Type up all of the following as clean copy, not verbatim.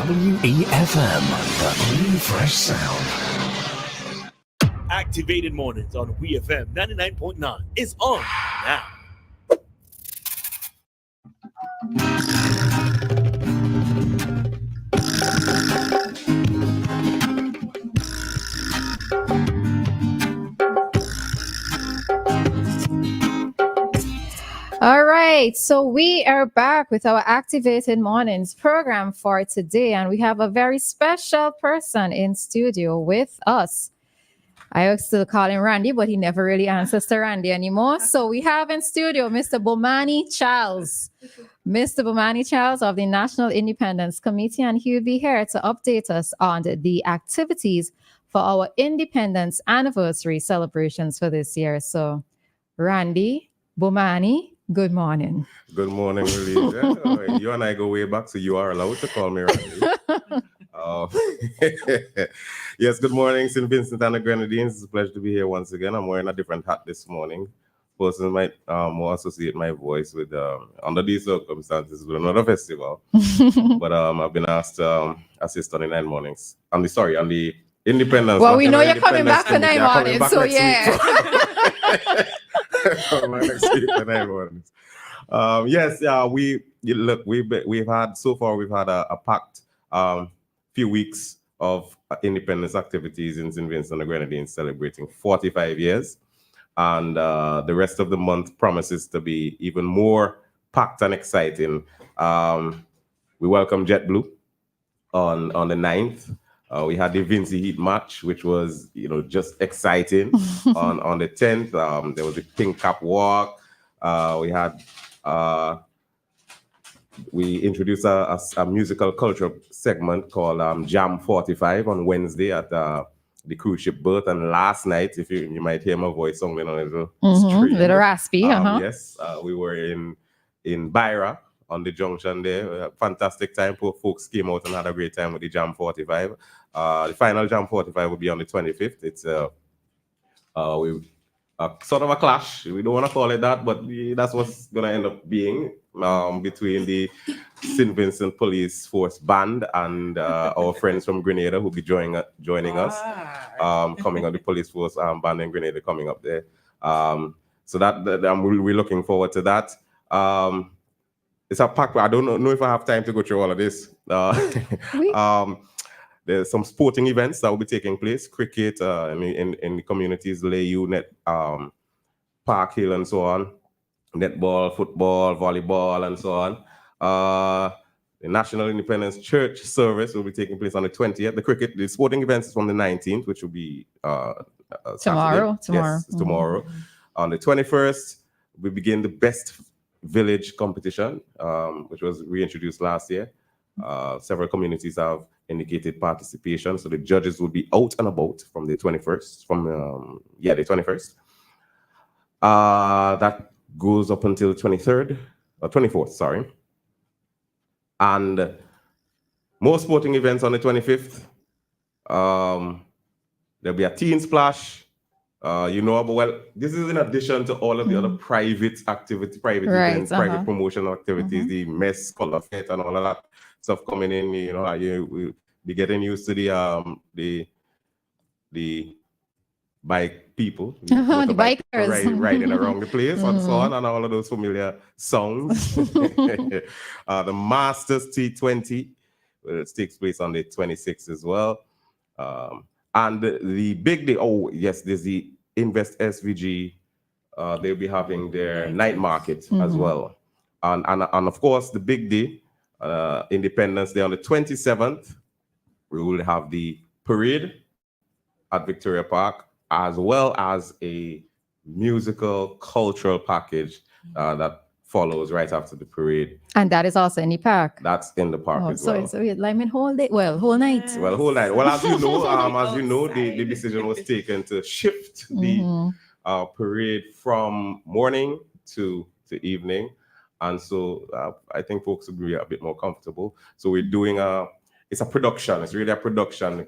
WEFM, the clean, fresh sound. Activated Mornings on WEFM 99.9 is on now. All right, so we are back with our Activated Mornings program for today, and we have a very special person in studio with us. I still call him Randy, but he never really answers to Randy anymore. So we have in studio Mr. Bomani Charles. Mr. Bomani Charles of the National Independence Committee, and he will be here to update us on the activities for our Independence Anniversary celebrations for this year. So, Randy, Bomani, good morning. Good morning, Roleza. You and I go way back, so you are allowed to call me Randy. Yes, good morning, St. Vincent and the Grenadines. It's a pleasure to be here once again. I'm wearing a different hat this morning. Person might more associate my voice with, under these circumstances, with another festival. But I've been asked to assist on the 9 mornings. On the Independence. Well, we know you're coming back for 9 mornings, so yeah. Yes, we've had a packed few weeks of independence activities in St. Vincent and the Grenadines celebrating 45 years. And the rest of the month promises to be even more packed and exciting. We welcome JetBlue on the 9th. We had the Vinci Heat match, which was, just exciting. on the 10th, there was the Pink Cap Walk. We introduced a musical culture segment called Jam 45 on Wednesday at the cruise ship berth. And last night, if you might hear my voice sounding a little stream, little raspy. Yes, we were in Byra on the junction there. Fantastic time. Folks came out and had a great time with the Jam 45. The final Jam 45 will be on the 25th. It's sort of a clash. We don't want to call it that, but that's what's going to end up being between the St. Vincent Police Force Band and our friends from Grenada who will be joining us. Coming on the Police Force Band in Grenada coming up there. So that we're looking forward to that. It's a pack. I don't know if I have time to go through all of this. There's some sporting events that will be taking place. Cricket in the communities, Layu, Park Hill, and so on. Netball, football, volleyball, and so on. The National Independence Church service will be taking place on the 20th. The sporting events is from the 19th, which will be tomorrow. Yes, tomorrow. On the 21st, we begin the Best Village competition, which was reintroduced last year. Several communities have indicated participation, so the judges will be out and about from the 21st. The 21st. That goes up until 24th. Sorry. And more sporting events on the 25th. There'll be a teen splash. This is in addition to all of the other private activity, events, private promotional activities, the mess, color fit, and all of that stuff coming in. We'll be getting used to the bike people, the bikers riding around the place and so on, and all of those familiar sounds. The Masters T20, it takes place on the 26th as well. And the big day, there's the Invest SVG. They'll be having their night market as well. And of course, the big day, Independence Day on the 27th, we will have the parade at Victoria Park, as well as a musical cultural package that follows right after the parade. And that is also in the park. That's in the park as well. So whole day, whole night. Well, whole night. Well, as you know, the decision was taken to shift the parade from morning to evening, and so I think folks will be a bit more comfortable. So we're doing it's a production. It's really a production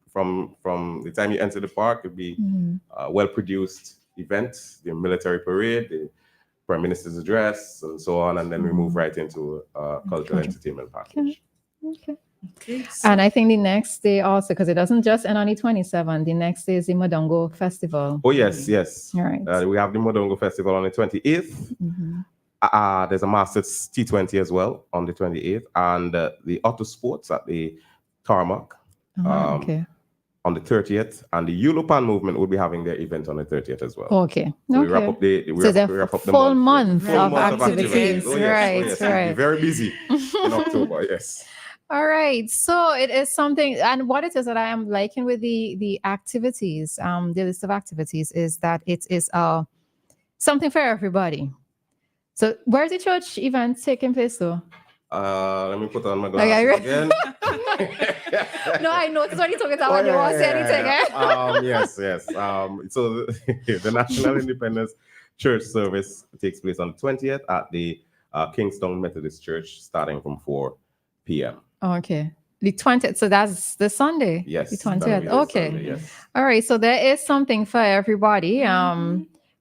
from the time you enter the park. It'll be a well-produced event, the military parade, the Prime Minister's address, and so on, and then we move right into a cultural entertainment package. Okay. Okay. So And I think the next day also, because it doesn't just end on the 27th, the next day is the Modongo Festival. Oh, yes, yes. All right. We have the Modongo Festival on the 28th. There's a Masters T20 as well on the 28th. And the Auto Sports at the Tarmac Okay. on the 30th. And the Yulopan movement will be having their event on the 30th as well. Okay. So we Okay. wrap up the So the wrap up the full month. month Full of month activities. Oh, yes. Right, Oh, yes. We'll be right. very busy in October, yes. All right. So it is something, and what it is that I am liking with the activities, the list of activities, is that it is something for everybody. So where's the church event taking place though? Let me put on my glasses again. No, I noticed when you took it out, you won't say anything. Eh? Yes. So the National Independence Church service takes place on the 20th at the Kingston Methodist Church, starting from 4 p.m. Okay. The 20th. So that's the Sunday. Yes. The that'll 20th. be this Okay. Sunday, yes. All right. So there is something for everybody.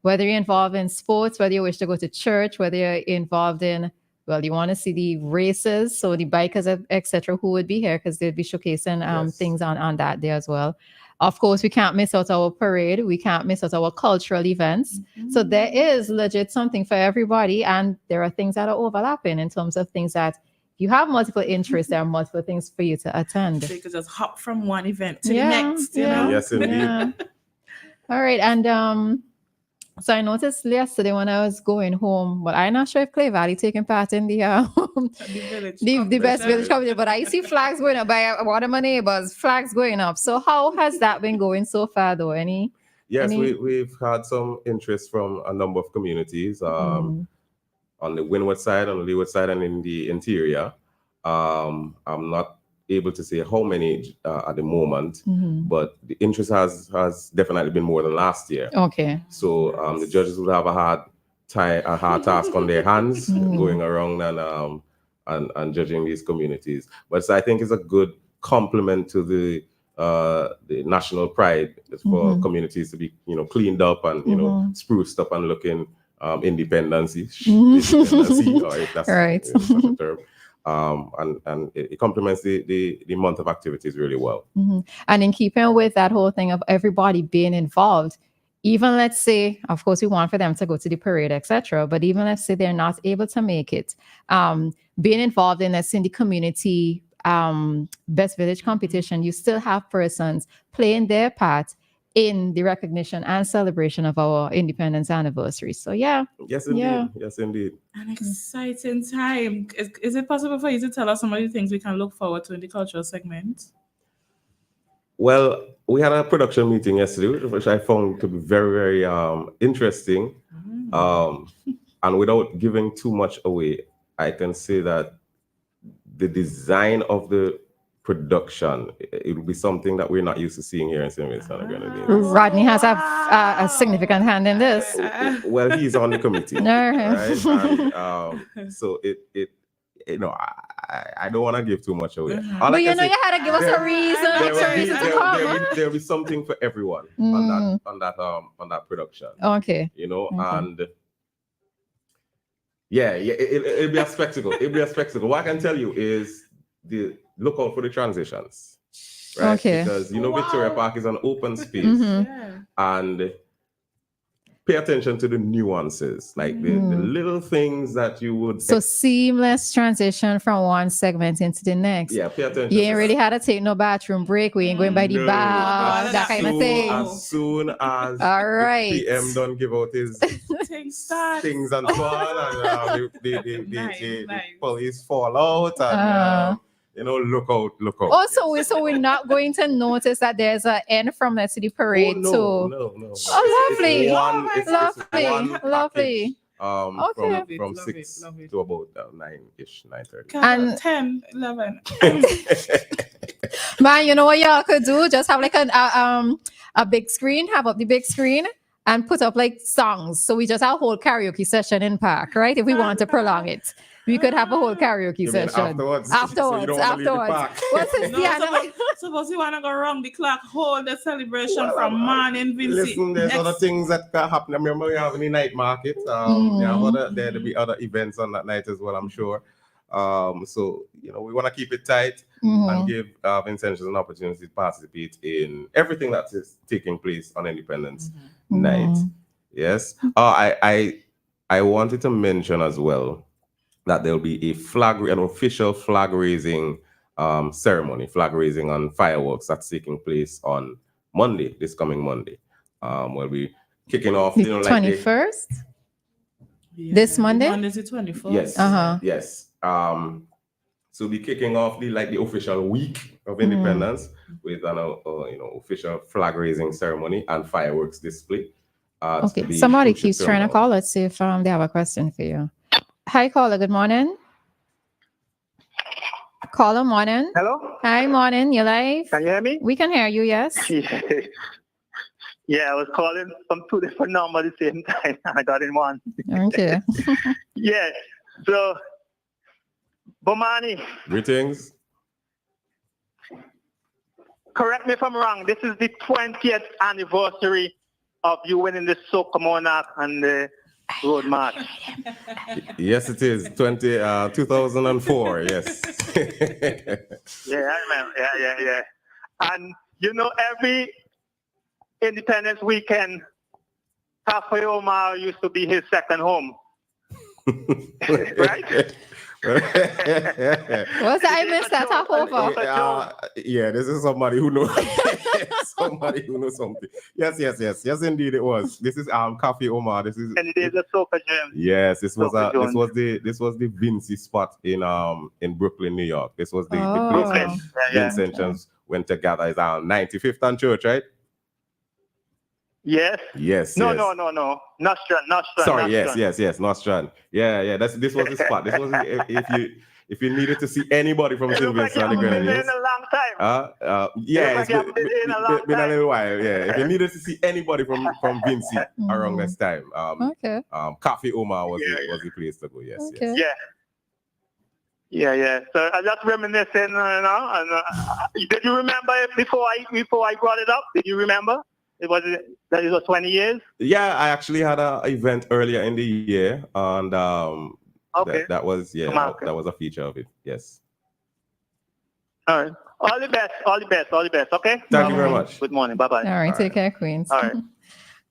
Whether you're involved in sports, whether you wish to go to church, whether you're involved in, well, you want to see the races, so the bikers, etc., who would be here because they'll be showcasing things on that day as well. Of course, we can't miss out our parade. We can't miss out our cultural events. So there is legit something for everybody. And there are things that are overlapping in terms of things that you have multiple interests. There are multiple things for you to attend. So you could just hop from one event to the next, you know? Yes, indeed. Yeah. All right. And so I noticed yesterday when I was going home, but I'm not sure if Clay Valley taking part in the the best village competition, but I see flags going up by one of my neighbors, flags going up. So how has that been going so far though? Yes, we've had some interest from a number of communities on the windward side, on the leeward side, and in the interior. I'm not able to say how many at the moment, but the interest has definitely been more than last year. Okay. So the judges will have a hard task on their hands going around and judging these communities. But I think it's a good complement to the national pride for communities to be cleaned up and spruced up and looking independency, or if that's right. Such a term. And it complements the month of activities really well. And in keeping with that whole thing of everybody being involved, even let's say, of course, we want for them to go to the parade, etc. But even let's say they're not able to make it, being involved in, let's say, in the community best village competition, you still have persons playing their part in the recognition and celebration of our independence anniversary. So yeah. Yes, indeed. Yeah. Yes, indeed. An exciting time. Is it possible for you to tell us some of the things we can look forward to in the cultural segment? Well, we had a production meeting yesterday, which I found to be very, very interesting. And without giving too much away, I can say that the design of the production, it will be something that we're not used to seeing here in St. Vincent and Grenadines. Rodney has a significant hand in this. Well, he's on the committee, right? And, so it I don't want to give too much away. But you had to give us a reason. There'll be something for everyone on that production. Okay. And it'll be a spectacle. What I can tell you is look out for the transitions, right? Okay. Because Victoria Park is an open space, and pay attention to the nuances, like the little things that you would. So seamless transition from one segment into the next. Yeah, pay attention. You ain't really had to take no bathroom break. We ain't going by the bar, that kind of thing. As soon as all right, the PM don't give out his things and so on, and the police fall out, and look out. Also, so we're not going to notice that there's an end from the city parade. No. Oh, lovely. Lovely. From 6 to about 9-ish, 9:30. And 10, 11. Man, you know what y'all could do? Just have like a big screen, have up the big screen and put up like songs. So we just have a whole karaoke session in park, right? If we want to prolong it. We could have a whole karaoke session. Afterwards. So what's this, Dianna? Suppose you want to go around the clock, hold the celebration from morning, Vinci. Listen, there's other things that can happen. I remember we have the night market. There'll be other events on that night as well, I'm sure. So we want to keep it tight and give Vincentians an opportunity to participate in everything that is taking place on Independence Night. Yes. I wanted to mention as well that there'll be an official flag raising ceremony, flag raising on fireworks that's taking place on Monday, this coming Monday. We'll be kicking off, The 21st? This Monday? Monday's the 24th. Yes. Yes. So we'll be kicking off the official week of Independence with an official flag raising ceremony and fireworks display. Okay. Somebody keeps trying to call. Let's see if they have a question for you. Hi, caller. Good morning. Caller, morning. Hello? Hi, morning. You live? Can you hear me? We can hear you, yes. Yeah, I was calling from two different numbers at the same time. I got in one. Okay. Yeah. So, Bomani, Greetings. correct me if I'm wrong. This is the 20th anniversary of you winning the Soca Monarch and the Road March. Yes, it is. 2004, yes. Yeah, I remember. Yeah. And every Independence weekend, Cafe Omar used to be his second home. Right? What's that? I missed that. Talk over. Yeah, this is somebody who knows something. Yes, indeed it was. This is Cafe Omar. This is And it is a Soca gym. Yes, this was the Vinci spot in Brooklyn, New York. This was the place where Vincentians went to gather. It's 95th and Church, right? Yes. Yes. No. Nostrand. Sorry. Yes. Nostrand. Yeah. This was the spot. This was if you needed to see anybody from St. Vincent and the Grenadines. Been a long time. It's been a little while. Yeah. If you needed to see anybody from Vinci around this time, Cafe Omar was the place to go. Yes. Okay. Yes. Yeah. So I just reminiscing. Did you remember it before I brought it up? Did you remember? It was 20 years. Yeah, I actually had an event earlier in the year, and that was a feature of it. Yes. All right. All the best. Okay. Thank you very much. Good morning. Bye bye. All right. Take care, Queens. All right.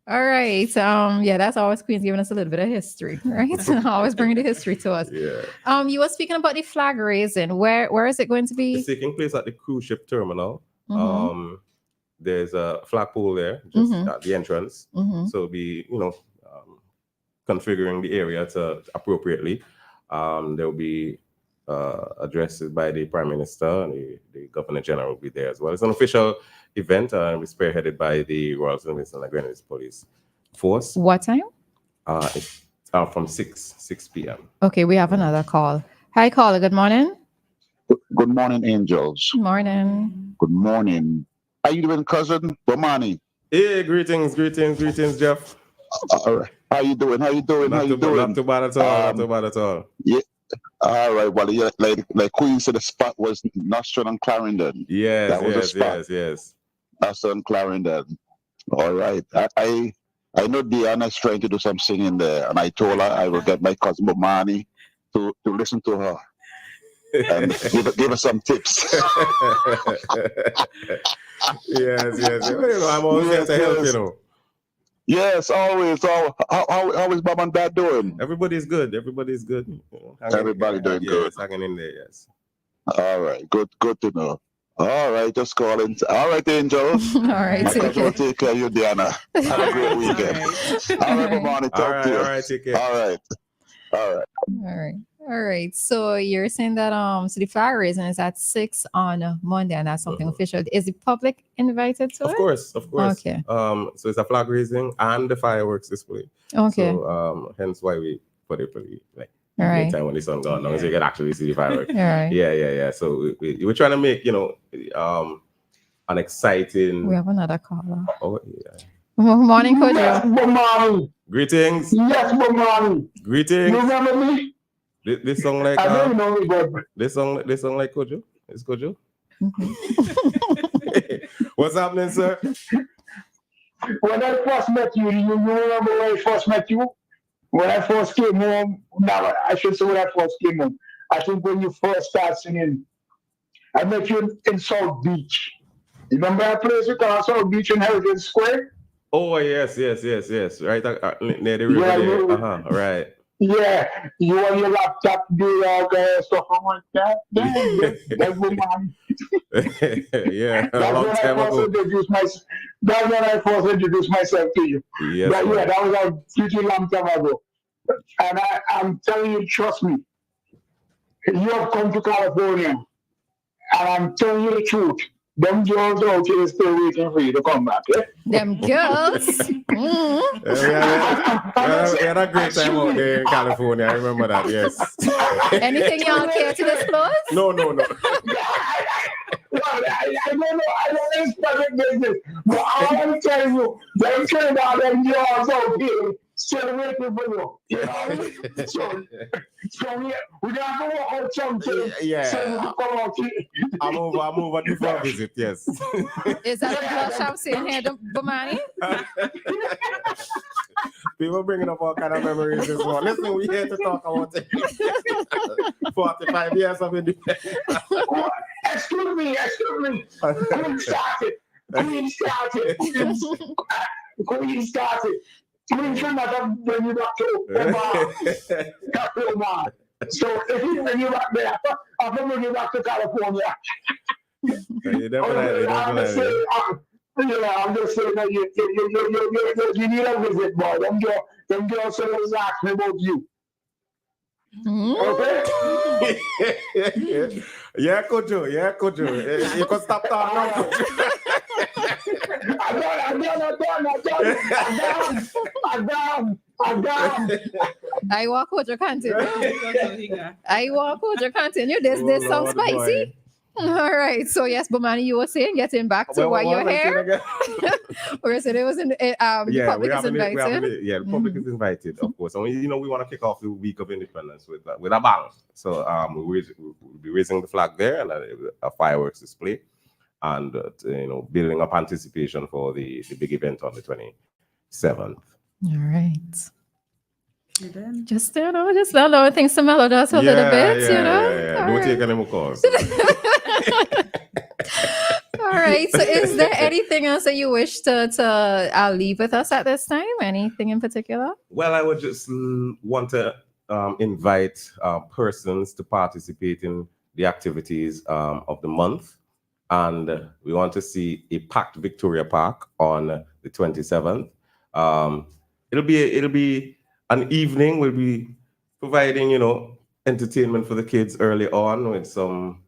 All right. That's always Queens giving us a little bit of history, right? Always bringing the history to us. Yeah. You were speaking about the flag raising. Where is it going to be? It's taking place at the cruise ship terminal. There's a flagpole there just at the entrance. So we'll be, configuring the area to appropriately. There'll be addresses by the Prime Minister and the Governor General will be there as well. It's an official event and it's spearheaded by the Royal St. Vincent and Grenadines Police Force. What time? It's from 6 p.m. Okay, we have another call. Hi, caller. Good morning. Good morning, angels. Good morning. Good morning. How you doing, cousin? Bomani. Hey, greetings, Jeff. All right. How you doing? Not too bad at all. Yeah. All right. Well, yeah, like Queen said, the spot was Nostrand and Clarendon. Yes. Nostrand and Clarendon. All right. I know Dianna is trying to do some singing there, and I told her I will get my cousin Bomani to listen to her. And give us some tips. Yes. I'm always here to help, Yes, always. How is Mom and Dad doing? Everybody's good. Everybody doing good. Hanging in there, yes. All right, good to know. All right, just calling. All right, angels. All right, take care of you, Dianna. Have a great weekend. All right, good morning. Talk to you. All right, take care. All right. So you're saying that so the flag raising is at 6 on Monday, and that's something official. Is the public invited to it? Of course. Okay. So it's a flag raising and the fireworks display. Okay. So hence why we put it pretty all right. time when the sun gone down, so you can actually see the fireworks. All right. Yeah. So we're trying to make an exciting. We have another caller. Oh yeah. Good morning, Kojo. Yes, Bomani. Greetings. Yes, Bomani. Greetings. You remember me? This song like I don't know me, but this song like Kojo. It's Kojo. What's happening, sir? when I first met you remember when I first met you? When I first came home, now I should say when I first came home, I think when you first start singing, I met you in South Beach. You remember that place we call South Beach in Heritage Square? Oh yes. Right near the river Yeah, there. you, Right. yeah, you on your laptop do stuff. I'm like, that, that woman. Yeah, a That's long when I time first ago. introduced myself. That's when I first introduced myself to you. Yes, But yeah, man. that was a pretty long time ago. And I'm telling you, trust me, you have come to California, and I'm telling you the truth. Them girls out here still waiting for you to come back. Yeah? Them girls. Mm. We had a great time out Excuse me. there in California. I remember that. Yes. Anything y'all care to disclose? No. I don't know. I don't expect business. But all I'm telling you, them turn out them girls out here still waiting for you. You know what I mean? So we got to walk out something. Yeah. So we can come out here. I'm over due for a visit. Yes. Is that a blush I'm seeing here, Bomani? People bringing up all kind of memories as well. Listen, we're here to talk about it. 45 years of independence. Excuse me. Queen started. Queen started. Queen should not have bring you back to California. So if you bring you back there, I'm going to bring you back to California. Definitely. I'm just saying that you need a visit, boy. Them girls always ask me about you. Okay? Yeah, Kojo. You can stop talking now, Kojo. I'm done. I walk out your continue. This Oh, sounds Lord, spicy. boy. All right. So yes, Bomani, you were saying getting back to why you're here. Or is it was in the public is invited? The public is invited, of course. And we want to kick off the week of independence with a bang. So we'll be raising the flag there and a fireworks display, and building up anticipation for the big event on the 27th. All right. Just just allow things to mellow us a little bit, Yeah. Don't right. take any more calls. All right. So, is there anything else that you wish to leave with us at this time? Anything in particular? Well, I would just want to invite persons to participate in the activities of the month, and we want to see a packed Victoria Park on the 27th. It'll be an evening. We'll be providing entertainment for the kids early on with some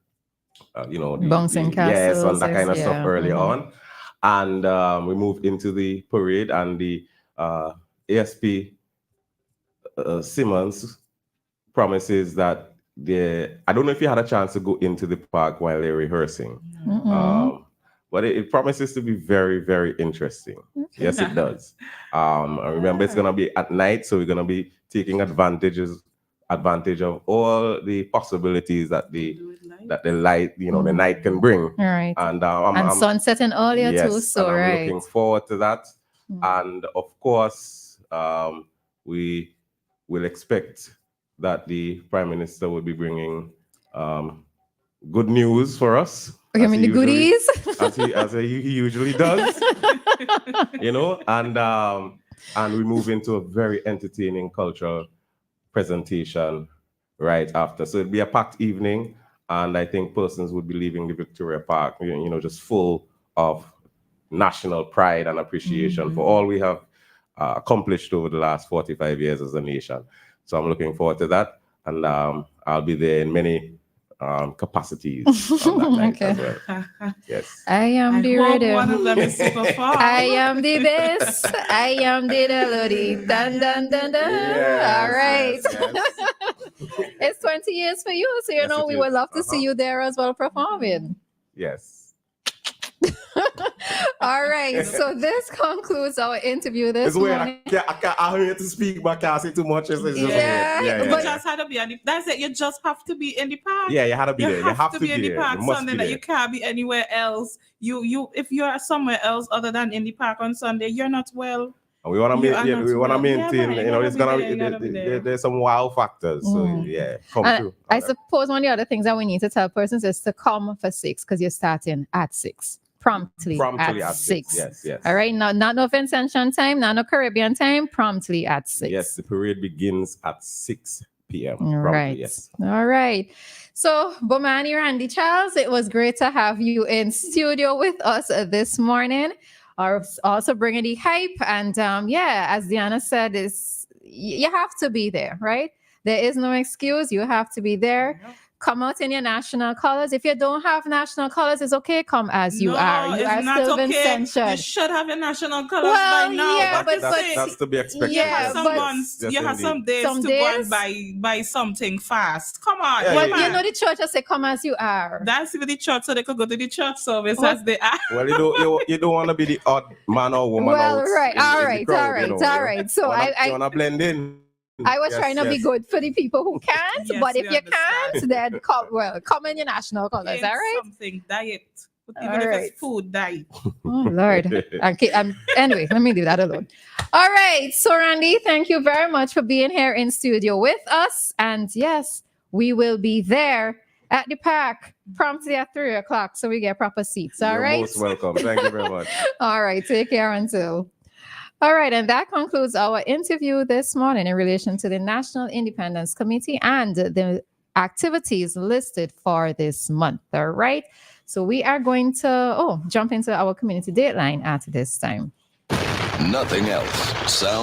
Bouncing castles, yes, and that kind of stuff early on, and we moved into the parade, and the ASP Simmons promises that I don't know if you had a chance to go into the park while they're rehearsing, but it promises to be very, very interesting. Yes, it does. Remember, it's gonna be at night, so we're gonna be taking advantage of all the possibilities that the light, the night can bring. All right. And sunsetting earlier too. So and I'm right. looking forward to that. And of course, we will expect that the Prime Minister will be bringing good news for us. I mean the goodies, as he usually does, and we move into a very entertaining cultural presentation right after. So it'll be a packed evening, and I think persons would be leaving the Victoria Park, just full of national pride and appreciation for all we have accomplished over the last 45 years as a nation. So I'm looking forward to that, and I'll be there in many capacities on that night as well. Yes. I am the rhythm. One of them is super far. I am the bass. I am the melody. Dun dun dun dun. Yes, all right. yes. It's 20 years for you, so Yes, we it would is. love to see you there as well performing. Yes. All right. So this concludes our interview this It's weird. morning. I'm here to speak, but I can't say too much. It's just Yeah, weird. You just had to be that's it. You just have to be in the park. Yeah, you had to be there. You have to be in the there. park You must Sunday. be That there. you can't be anywhere else. You if you're somewhere else other than in the park on Sunday, you're not well. And we want to You are maintain. not We want to well. Yeah, maintain. man, you you know, gotta there's be gonna there, you gotta be there. there's some wow factors. So yeah, come And through. I suppose one of the other things that we need to tell persons is to come for 6 because you're starting at 6. Promptly at 6. Yes. All right. Not no Vincentian time, not no Caribbean time, promptly at 6. Yes, the parade begins at 6 p.m. All promptly, right. Yes. All right. So, Bomani Randy Charles, it was great to have you in studio with us this morning. Also bringing the hype. And as Dianna said, you have to be there, right? There is no excuse. You have to be there. Come out in your national colors. If you don't have national colors, it's okay. Come as you are. You it's are not still okay. Vincentian. You should have your national colors Well, by now. yeah, What but- is but- it? That's to be expected. You have some but- months. Yes, You have indeed. some days Some to go and days? buy something fast. Come on. Yeah, Well, come you on. know, the church just say, come as you are. That's with the church, so they could go to the church service What? as they are. Well, you don't want to be the odd man or woman Well, out right. in All the right. crowd, All right. you know, All you right. So wanna, I you wanna blend in. I was Yes, trying to be yes. good for the people who can't, Yes, but if we you can't, then come in your national colors. Ain't All right. Something diet. Even All if right. it's food diet. Oh Lord. Anyway, let me leave that alone. All right. So Randy, thank you very much for being here in studio with us. And yes, we will be there at the park promptly at 3 o'clock, so we get proper seats. All You're right. most welcome. Thank you very much. All right. Take care until. All right, and that concludes our interview this morning in relation to the National Independence Committee and the activities listed for this month. All right, so we are going to jump into our community dateline at this time. Nothing else. Sound.